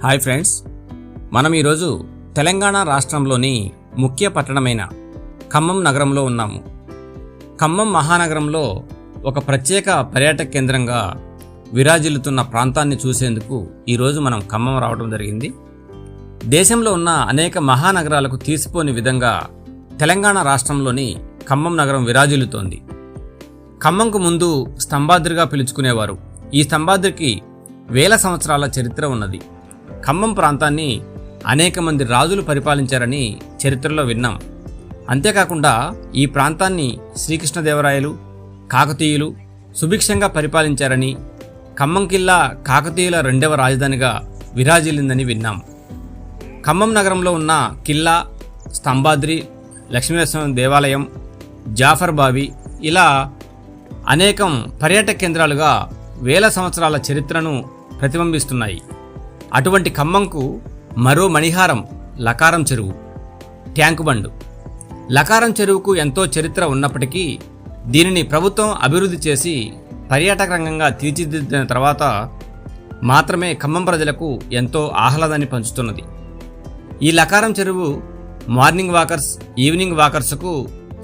Hi friends, మనం ఈరోజు తెలంగాణ రాష్ట్రంలోని ముఖ్య పట్టణమైన ఖమ్మం నగరంలో ఉన్నాము. ఖమ్మం మహానగరంలో ఒక ప్రత్యేక పర్యాటక కేంద్రంగా విరాజిల్లుతున్న ప్రాంతాన్ని చూసేందుకు ఈరోజు మనం ఖమ్మం రావడం జరిగింది. దేశంలో ఉన్న అనేక మహానగరాలకు తీసిపోని విధంగా తెలంగాణ రాష్ట్రంలోని ఖమ్మం నగరం విరాజిల్లుతోంది. ఖమ్మంకు ముందు స్తంభాద్రిగా పిలుచుకునేవారు. ఈ స్తంభాద్రికి వేల సంవత్సరాల చరిత్ర ఉన్నది. ఖమ్మం ప్రాంతాన్ని అనేక మంది రాజులు పరిపాలించారని చరిత్రలో విన్నాం. అంతేకాకుండా ఈ ప్రాంతాన్ని శ్రీకృష్ణదేవరాయలు, కాకతీయులు సుభిక్షంగా పరిపాలించారని, ఖమ్మం కిల్లా కాకతీయుల రెండవ రాజధానిగా విరాజిల్లిందని విన్నాం. ఖమ్మం నగరంలో ఉన్న కిల్లా, స్తంభాద్రి, లక్ష్మీనరసింహ దేవాలయం, జాఫర్ బావి ఇలా అనేకం పర్యాటక కేంద్రాలుగా వేల సంవత్సరాల చరిత్రను ప్రతిబింబిస్తున్నాయి. అటువంటి ఖమ్మంకు మరో మణిహారం లకారం చెరువు, ట్యాంకు బండు. లకారం చెరువుకు ఎంతో చరిత్ర ఉన్నప్పటికీ దీనిని ప్రభుత్వం అభివృద్ధి చేసి పర్యాటక రంగంగా తీర్చిదిద్దిన తర్వాత మాత్రమే ఖమ్మం ప్రజలకు ఎంతో ఆహ్లాదాన్ని పంచుతున్నది. ఈ లకారం చెరువు మార్నింగ్ వాకర్స్, ఈవినింగ్ వాకర్స్కు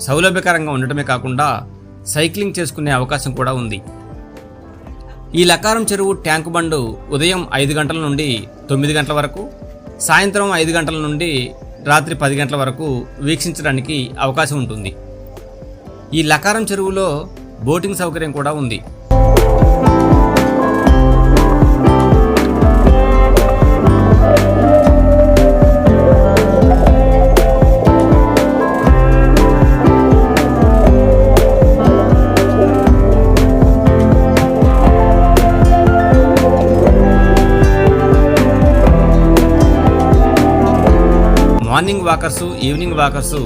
సౌలభ్యకరంగా ఉండటమే కాకుండా సైక్లింగ్ చేసుకునే అవకాశం కూడా ఉంది. ఈ లకారం చెరువు ట్యాంకు బండు ఉదయం 5 గంటల నుండి 9 గంటల వరకు, సాయంత్రం 5 గంటల నుండి రాత్రి 10 గంటల వరకు వీక్షించడానికి అవకాశం ఉంటుంది. ఈ లకారం చెరువులో బోటింగ్ సౌకర్యం కూడా ఉంది. మార్నింగ్ వాకర్సు, ఈవినింగ్ వాకర్సు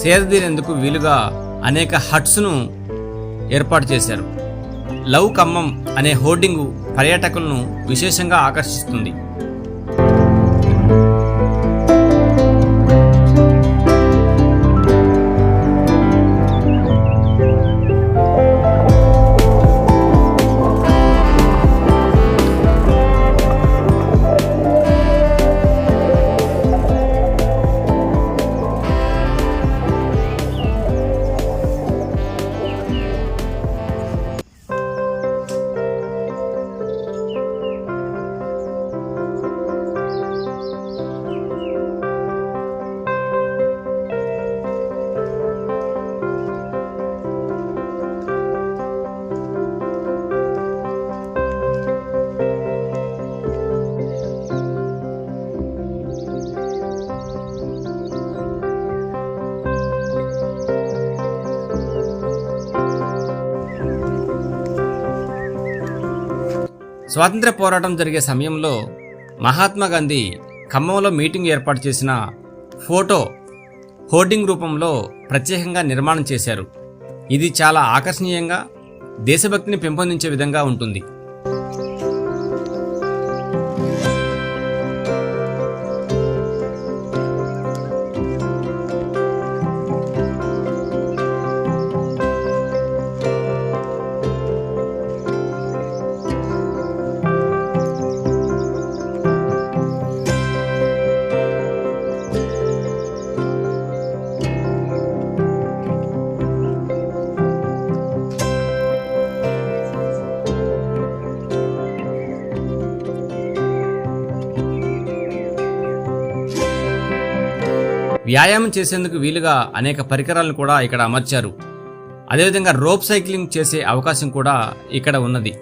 సేదతీరేందుకు వీలుగా అనేక హట్స్ను ఏర్పాటు చేశారు. లవ్ ఖమ్మం అనే హోర్డింగు పర్యాటకులను విశేషంగా ఆకర్షిస్తుంది. స్వాతంత్ర్య పోరాటం జరిగే సమయంలో మహాత్మా గాంధీ ఖమ్మంలో మీటింగ్ ఏర్పాటు చేసిన ఫోటో హోర్డింగ్ రూపంలో ప్రత్యేకంగా నిర్మాణం చేశారు. ఇది చాలా ఆకర్షణీయంగా దేశభక్తిని పెంపొందించే విధంగా ఉంటుంది. వ్యాయామం చేసేందుకు వీలుగా అనేక పరికరాలను కూడా ఇక్కడ అమర్చారు. అదేవిధంగా రోప్ సైక్లింగ్ చేసే అవకాశం కూడా ఇక్కడ ఉన్నది.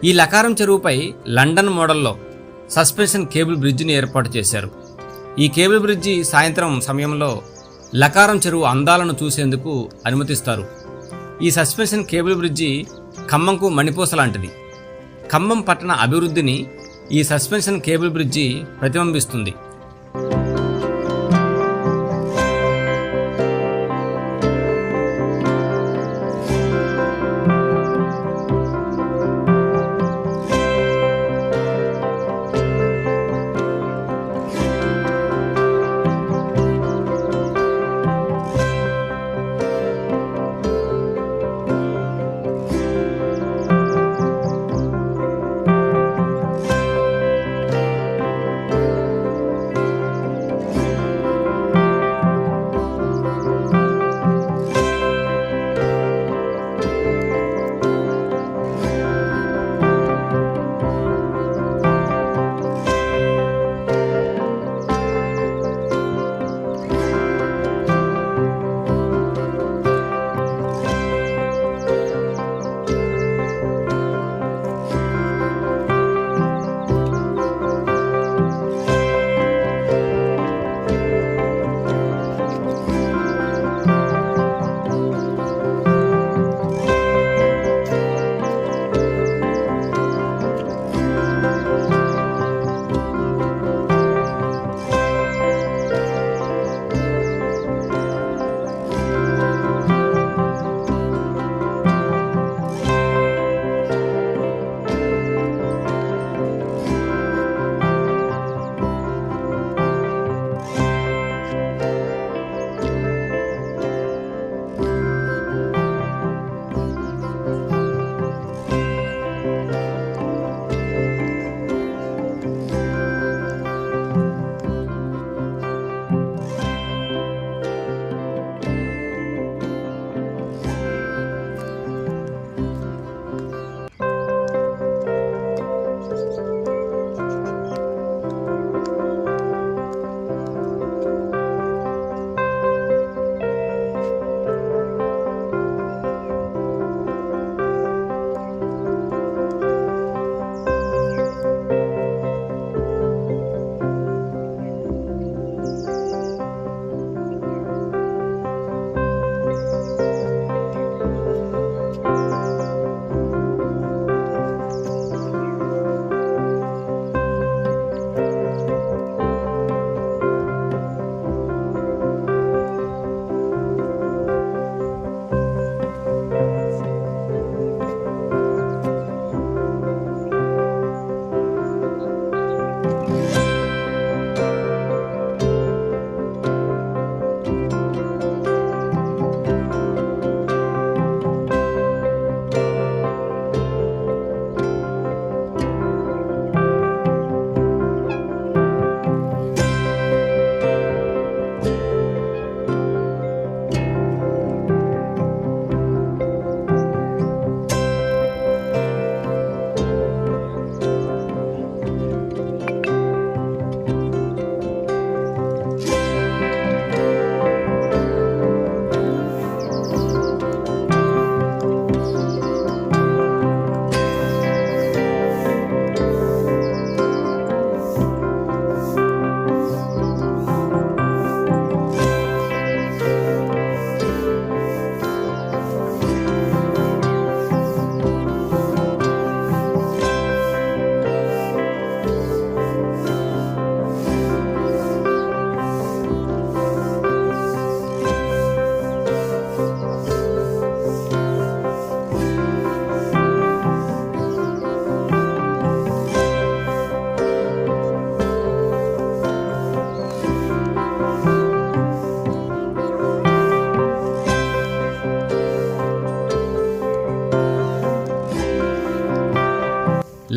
ఈ లకారం చెరువుపై లండన్ మోడల్లో సస్పెన్షన్ కేబుల్ బ్రిడ్జిని ఏర్పాటు చేశారు. ఈ కేబుల్ బ్రిడ్జి సాయంత్రం సమయంలో లకారం చెరువు అందాలను చూసేందుకు అనుమతిస్తారు. ఈ సస్పెన్షన్ కేబుల్ బ్రిడ్జి ఖమ్మంకు మణిపూస లాంటిది. ఖమ్మం పట్టణ అభివృద్ధిని ఈ సస్పెన్షన్ కేబుల్ బ్రిడ్జి ప్రతిబింబిస్తుంది.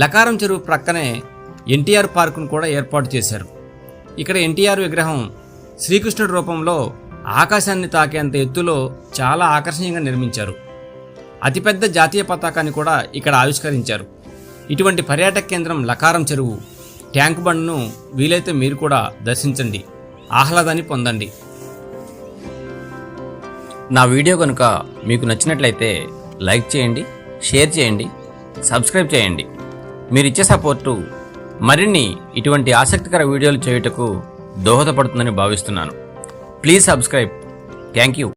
లకారం చెరువు ప్రక్కనే ఎన్టీఆర్ పార్కును కూడా ఏర్పాటు చేశారు. ఇక్కడ ఎన్టీఆర్ విగ్రహం శ్రీకృష్ణుడి రూపంలో ఆకాశాన్ని తాకేంత ఎత్తులో చాలా ఆకర్షణీయంగా నిర్మించారు. అతిపెద్ద జాతీయ పతాకాన్ని కూడా ఇక్కడ ఆవిష్కరించారు. ఇటువంటి పర్యాటక కేంద్రం లకారం చెరువు ట్యాంక్ బండ్ను వీలైతే మీరు కూడా దర్శించండి, ఆహ్లాదాన్ని పొందండి. నా వీడియో కనుక మీకు నచ్చినట్లయితే లైక్ చేయండి, షేర్ చేయండి, సబ్స్క్రైబ్ చేయండి. మీరిచ్చే సపోర్టు మరిన్ని ఇటువంటి ఆసక్తికర వీడియోలు చేయుటకు దోహదపడుతుందని భావిస్తున్నాను. Please subscribe. Thank you.